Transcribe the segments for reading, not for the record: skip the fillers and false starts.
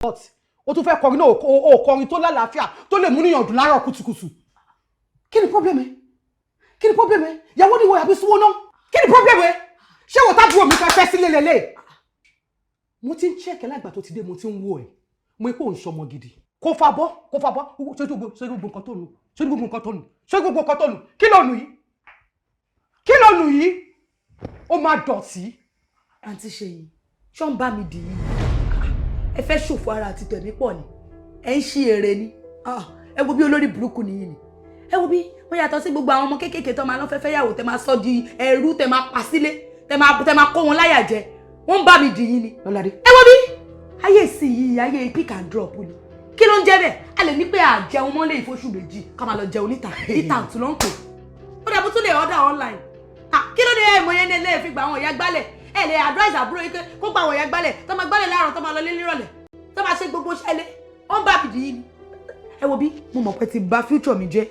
but o tún fẹ́ kọrin náà o kọrin tó lálàáfíà tó lè mú níyàn dùn láàárọ̀ kùtùkùtù kí ni problem ẹ kí ni problem ẹ ìyàwó ni ìwọ àbí súnwó náà kí ni problem ẹ ṣé wọ́n tábúrò mi fẹ́ sílé lélẹ̀ mo ti ń check láìgbà tó ti dé mo ti ń wo ẹ̀ mo ipò ń ṣọmọ gidi kó fa bọ́ ṣé gbogbo nǹkan tó nù ṣé gbogbo nǹkan tó nù kí ló nù yìí ó máa dọ̀tí. àǹtí Ṣèyí ṣọ́ ń bá mi dì í ẹ fẹ́ ṣòfò ara àti tẹ̀mí pọ̀ ni ẹ ń ṣí èrè ni ẹ wo bí olórí burúkú nìyí ni ẹ wo bí wọ́n yàtọ̀ sí gbogbo àwọn ọmọ kéékèèké tó máa lọ fẹ́fẹ́ yàwó tẹ máa sọ di ẹrú tẹ máa pa sílé tẹ máa kó wọn láyà jẹ wọ́n ń bá mi dì í ni. Lọ́ládé. ẹ wo bí ayé sì yìí ayé pick and drop ni kí ló ń jẹ́ bẹ́ẹ̀ a lè ní pé àjẹun mọ́lẹ̀ ìfóṣù méjì ká máa lọ jẹun níta àtún ló ń pè ó dàbí tún lè order online kí ló dé ẹ̀mọ yẹn lè fi gba àwọn ìyá gbálẹ̀ ẹ lè advice àbúrò yìí kó gba àwọn ìyá gbálẹ̀ tó máa gbálẹ̀ láàárọ̀ tó máa lọ lé nírọ̀lẹ́ tó máa ṣe gbogbo ṣẹlẹ̀ ó ń bá bìdì yìí ni. ẹ wo bí mo mọ̀ pé ti bà future mi jẹ́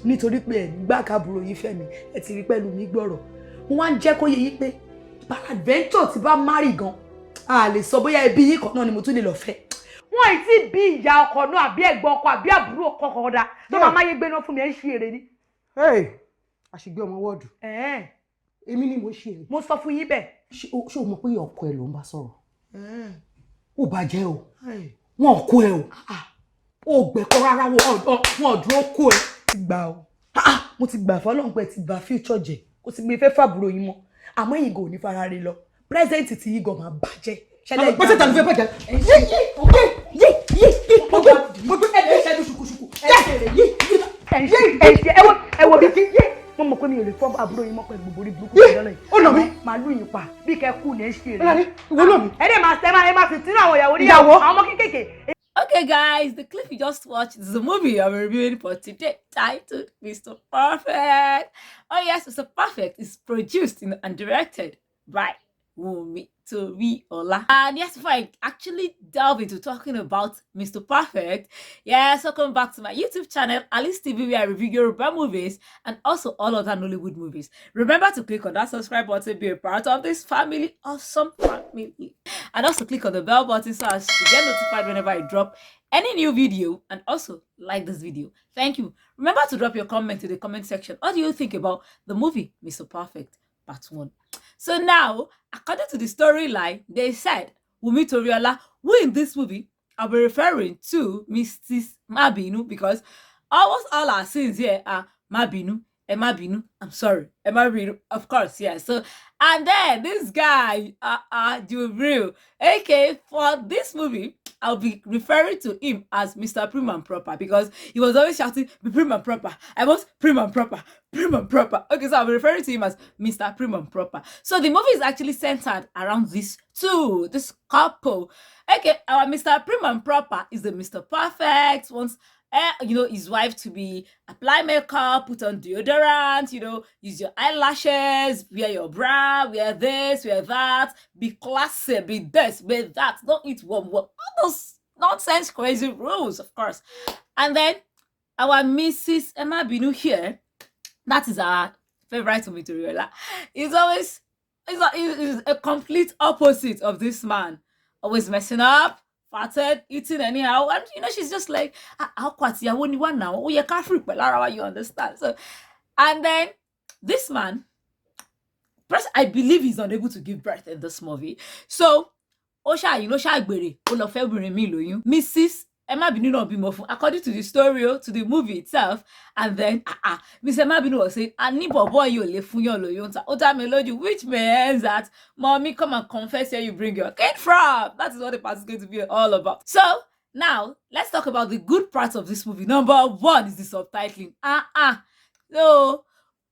nítorí pé ẹ̀ nígbà káàbúrò yìí fẹ́ mi ẹ ti rí pẹ̀lú mi gbọ́rọ̀ mo wá ń jẹ́ kó yẹ yí pé peradventure ti bá marry gan a lè sọ bóyá ẹbí yìí kan náà ni mo tún lè lọ fẹ́. wọn ì tí bí ìyá ọkọ náà àbí ẹ̀gbọ́n ọkọ àbí àbúrò ọkọ kọ̀ọ̀dà tó máa máyé gbéná fún mi ẹ̀ ń ṣe èrè ni. àṣìgbé ọmọ wọ́ọ̀dù èmi ni mo ṣe èrè. mo sọ fún yín bẹ́ẹ̀. ṣé o mọ̀ pé ọkọ ẹ ló ń bá sọ̀rọ̀ ó bàjẹ́ o wọn ò kó ẹ o ò gbẹ̀kọ́ rárá wọn ò dúró kó ẹ. ti gbà o mo ti gbà fọlọ́n pé ti bà future jẹ́ kò sì gbé fẹ́ fàbúrò yín mọ́ àmọ́ yìí gò ní fara rẹ lọ present ti yìí gan máa bàjẹ́. ṣẹlẹ̀ ìgbà pẹ́sẹ̀ tàbí fẹ́ bàjẹ́. ẹ wo bí mo mọ̀ pé mi ò lè fọ́ àbúrò yín mọ́ pẹ̀lú gbogbo orí burúkú ìdáná yìí. ó nà mí. màá lù yín pa bí kẹ́ kú ní ẹ ṣe rẹ̀. ìwọ náà mi. ẹ dẹ̀ máa sẹ́ ẹ máa fi tínú àwọn ìyàwó níyàwó àwọn ọmọ kékèké. Okay, guys, the clip you just watched is a movie I'm reviewing for today titled Mr. Perfect. Oh yes, Mr. Perfect is produced and directed by Wumi Toriola. And yes, before I actually delve into talking about Mr. Perfect, yes, welcome back to my YouTube channel, Alice TV, where I review Yoruba movies and also all other Nollywood movies. Remember to click on that subscribe button, be a part of this family, awesome family. And also click on the bell button so as to get notified whenever I drop any new video, and also like this video. Thank you. Remember to drop your comment in the comment section. What do you think about the movie Mr. Perfect Part 1? So now, according to the storyline, they said Wumi Toriola, who in this movie, I'll be referring to Mrs. Mabinu, because almost all our sins here are Mabinu, Emabinu, I'm sorry, Emabinu, of course, yeah. So, and then this guy, Jubril, okay, for this movie, I'll be referring to him as Mr. Prim and Proper, because he was always shouting, be prim and proper. I want prim and proper, prim and proper. Okay, so I'll be referring to him as Mr. Prim and Proper. So the movie is actually centered around this couple. Okay, our Mr. Prim and Proper is the Mr. Perfect, wants his wife to be apply makeup, put on deodorant, use your eyelashes, wear your bra, wear this, wear that, be classy, be this, be that, don't eat warm, all those nonsense, crazy rules, of course. And then our Mrs. Emma Binu here, that is our favorite Wumi Toriola, is a complete opposite of this man, always messing up, farted, eating anyhow, and she's just like, how quite one now? Oh, you can't freak, but Lara, you understand. So, and then this man, I believe he's unable to give birth in this movie. So, Mrs. Emma Binu not be more according to the story, to the movie itself, and then Miss Emma Binu was saying, "Ani boy you le fun your loyonta oda melody," which means that mommy, come and confess here you bring your kid from. That is what the part is going to be all about. So now let's talk about the good parts of this movie. Number one is the subtitling. So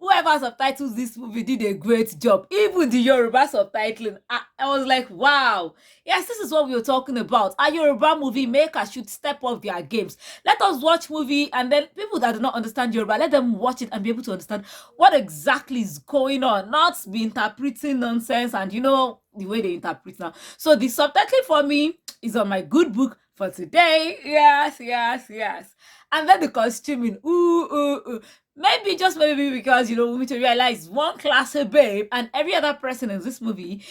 whoever subtitles this movie did a great job. Even the Yoruba subtitling, I was like, wow. Yes, this is what we were talking about. A Yoruba movie makers should step up their games. Let us watch movie, and then people that do not understand Yoruba, let them watch it and be able to understand what exactly is going on. Not be interpreting nonsense and the way they interpret now. So the subtitling for me is on my good book for today. Yes. And then the costuming. Maybe, just maybe because, Wumi Toriola is one classy babe, and every other person in this movie,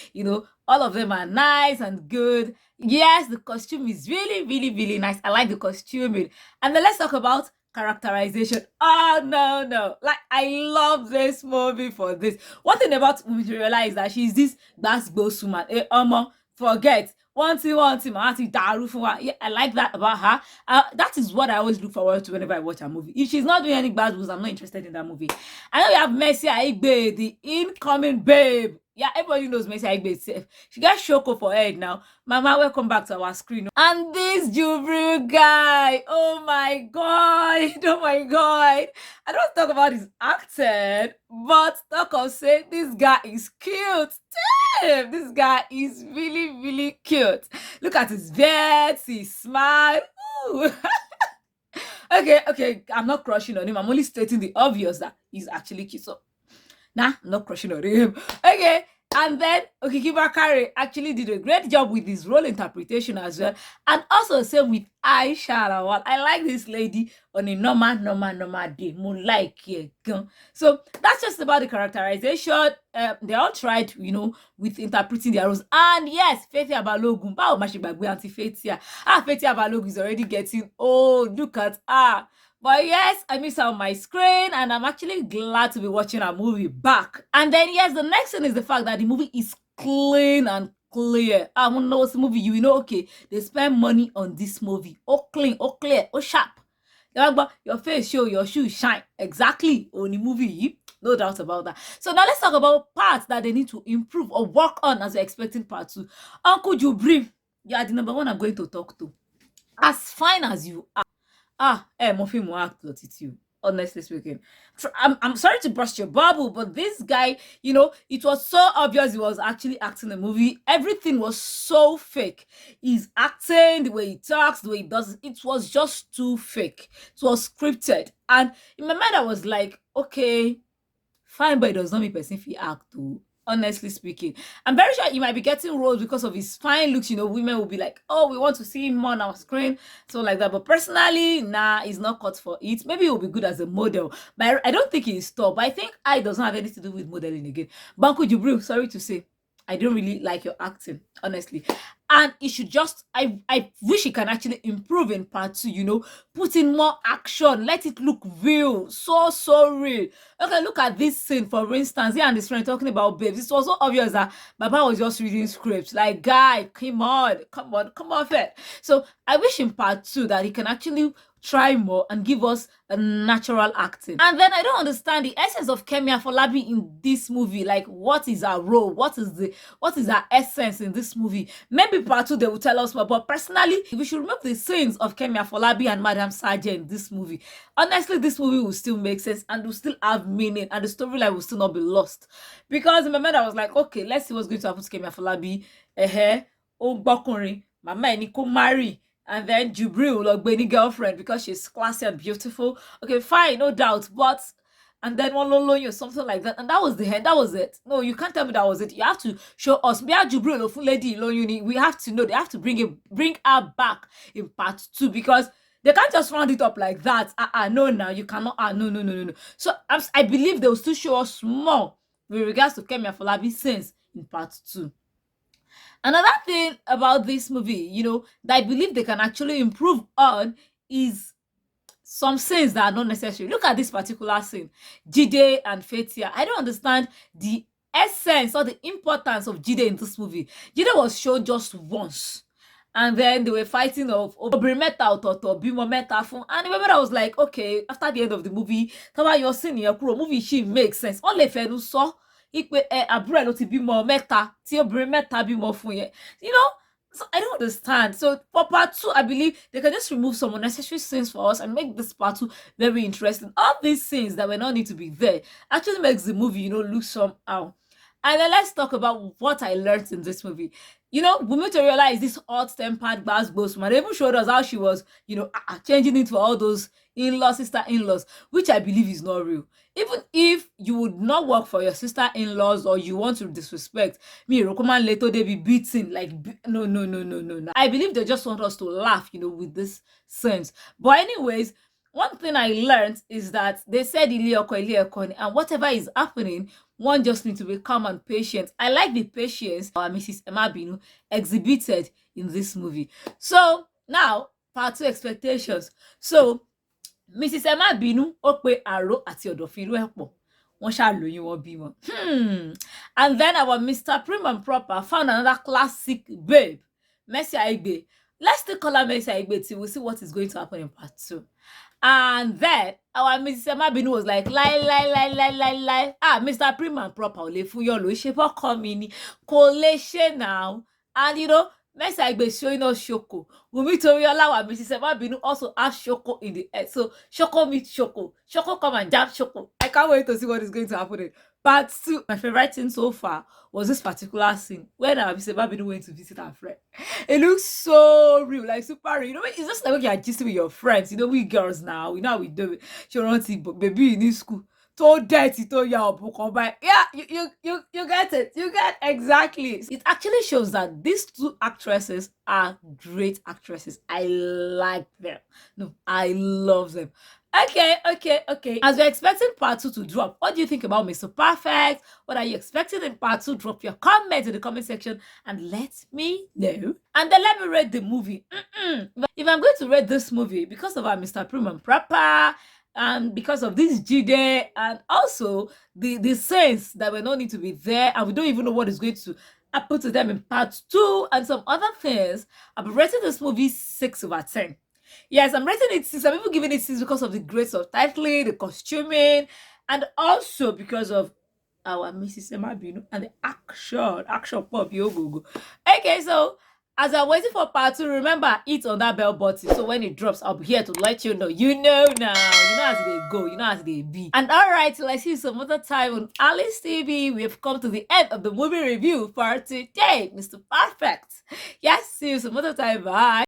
All of them are nice and good. Yes, the costume is really, really, really nice. I like the costuming. And then let's talk about characterization. Oh no, no. Like I love this movie for this. One thing about Wumi Toriola is that she's this boss woman. Forget. One thing, yeah, I like that about her. That is what I always look forward to whenever I watch a movie. If she's not doing any bad moves, I'm not interested in that movie. I know we have Mercy Aigbe, the incoming babe. Yeah, everybody knows Mercy Aigbe itself. She got Shoko for head now. Mama, welcome back to our screen. And this Jubril guy, oh my god, oh my god. I don't talk about his accent, but talk of say this guy is cute. Damn, this guy is really, really cute. Look at his beard, his smile. Ooh. Okay, I'm not crushing on him. I'm only stating the obvious that he's actually cute. So, nah, I'm not crushing on him. Okay, and then Kiki Bakare actually did a great job with his role interpretation as well. And also same with Aisha Lawal. I like this lady on a normal day. More like it. So that's just about the characterization. They all tried, with interpreting their roles. And yes, Fathia Balogun. Fathia Balogun is already getting old. Look at her. But yes, I miss her on my screen, and I'm actually glad to be watching a movie back. And then yes, the next thing is the fact that the movie is clean and clear. I want to know what's the movie, okay, they spend money on this movie. Oh clean, oh clear, oh sharp. Your face show, your shoes shine. Exactly on the movie. No doubt about that. So now let's talk about parts that they need to improve or work on as we're expecting part 2. Uncle Jubril, you are the number one I'm going to talk to. As fine as you are. Murphy will act attitude. Honestly speaking, I'm sorry to burst your bubble, but this guy, it was so obvious he was actually acting the movie. Everything was so fake. He's acting, the way he talks, the way he does it was just too fake. It was scripted, and in my mind, I was like, okay, fine, but it does not mean person fit act too. Honestly speaking, I'm very sure he might be getting roles because of his fine looks. Women will be like, oh, we want to see him on our screen, so like that. But personally, nah, he's not cut for it. Maybe he'll be good as a model, but I don't think he's top. But I think I doesn't have anything to do with modeling again. Banku Jubril, sorry to say, I don't really like your acting, honestly. And it should just, I wish he can actually improve in part 2, put in more action, let it look real, so real. Okay, look at this scene, for instance, he and his friend talking about babes. It was so obvious that Baba was just reading scripts. Like, guy, come on, Fed. So I wish in part 2 that he can actually try more and give us a natural acting. And then I don't understand the essence of Kemi Afolabi in this movie. Like, what is her role? What is her essence in this movie? Maybe part 2 they will tell us more. But personally, we should remove the scenes of Kemi Afolabi and Madam Saje in this movie. Honestly, this movie will still make sense and will still have meaning, and the storyline will still not be lost. Because in my mind I was like, okay, let's see what's going to happen to Kemi Afolabi. Mama ẹni kó marry. And then Jubril will be any girlfriend because she's classy and beautiful. Okay, fine, no doubt. But and then one loan you something like that, and that was the end. That was it. No, you can't tell me that was it. You have to show us. We have Jubril of lady loan. We have to know. They have to bring her back in part 2 because they can't just round it up like that. No, now you cannot. No. So I believe they will still show us more with regards to Kemi Afolabi scenes in part 2. Another thing about this movie, that I believe they can actually improve on is some scenes that are not necessary. Look at this particular scene, Jide and Fathia. I don't understand the essence or the importance of Jide in this movie. Jide was shown just once. And then they were fighting of Obrimeta or Bimometa fun. And remember, I was like, okay, after the end of the movie, you're seeing your movie, she makes sense. Only Fenu saw. So I don't understand. So for part 2, I believe they can just remove some unnecessary scenes for us and make this part 2 very interesting. All these scenes that were not need to be there actually makes the movie, look somehow. And then let's talk about what I learned in this movie. Wunmi Toriola is this hot-tempered boss man. They even showed us how she was, changing it for all those sister-in-laws, which I believe is not real. Even if you would not work for your sister-in-laws or you want to disrespect me, Rokoman later they be beaten. Like, no. I believe they just want us to laugh, with this sense. But anyways, one thing I learned is that they said ile oko ni, and whatever is happening, one just needs to be calm and patient. I like the patience our Mrs. Emma Binu exhibited in this movie. So now, part 2 expectations. So Mrs. Emma Binu ó pe Àró àti Ọ̀dọ̀fin irú ẹ̀ pọ̀. Wọ́n ṣáà lóyún wọn bímọ. And then our Mr. Prim and Proper found another classic babe, Mercy Aigbe. Let's still call her Mercy Aigbe till we see what is going to happen in part 2. And then our Mrs. Emma Binu was like, lie. Mr. Prim and Proper ò lè fún yọ ló ṣe fọ́kọ mi ni, kò lè ṣe now. And you know, Mercy Aigbe showing us Shoko. Wunmi Toriola and Mrs. Emma Binu also have Shoko in the head. So Shoko meets Shoko. Shoko come and jab Shoko. I can't wait to see what is going to happen in part 2. My favorite thing so far was this particular scene when Mrs. Emma Binu went to visit her friend. It looks so real, like super real. You know, it's just like when you're gisting with your friends. You know, we girls now, we know how we do it. She runs it, but baby in this school. So dirty, so yeah, you get it. You get exactly. It actually shows that these two actresses are great actresses. I like them. No, I love them. Okay. As we're expecting part 2 to drop, what do you think about Mr. Perfect? What are you expecting in part 2? Drop your comments in the comment section and let me know. And then let me rate the movie. If I'm going to rate this movie because of our Mr. Prim and Proper, and because of this Jide, and also the sense that we don't need to be there, and we don't even know what is going to happen to them in part 2, and some other things, I'm rating this movie 6/10. Yes, I'm rating it 6. Some people giving it 6 because of the great subtitling, the costuming, and also because of our Mrs. Emma Binu and the action pop yo. Okay, so as I'm waiting for part 2, remember, hit on that bell button. So when it drops, I'll be here to let you know. You know now. You know as they go. You know as they be. And all right, till I see you some other time on Alice TV, we have come to the end of the movie review for today, Mr. Perfect. Yes, see you some other time. Bye.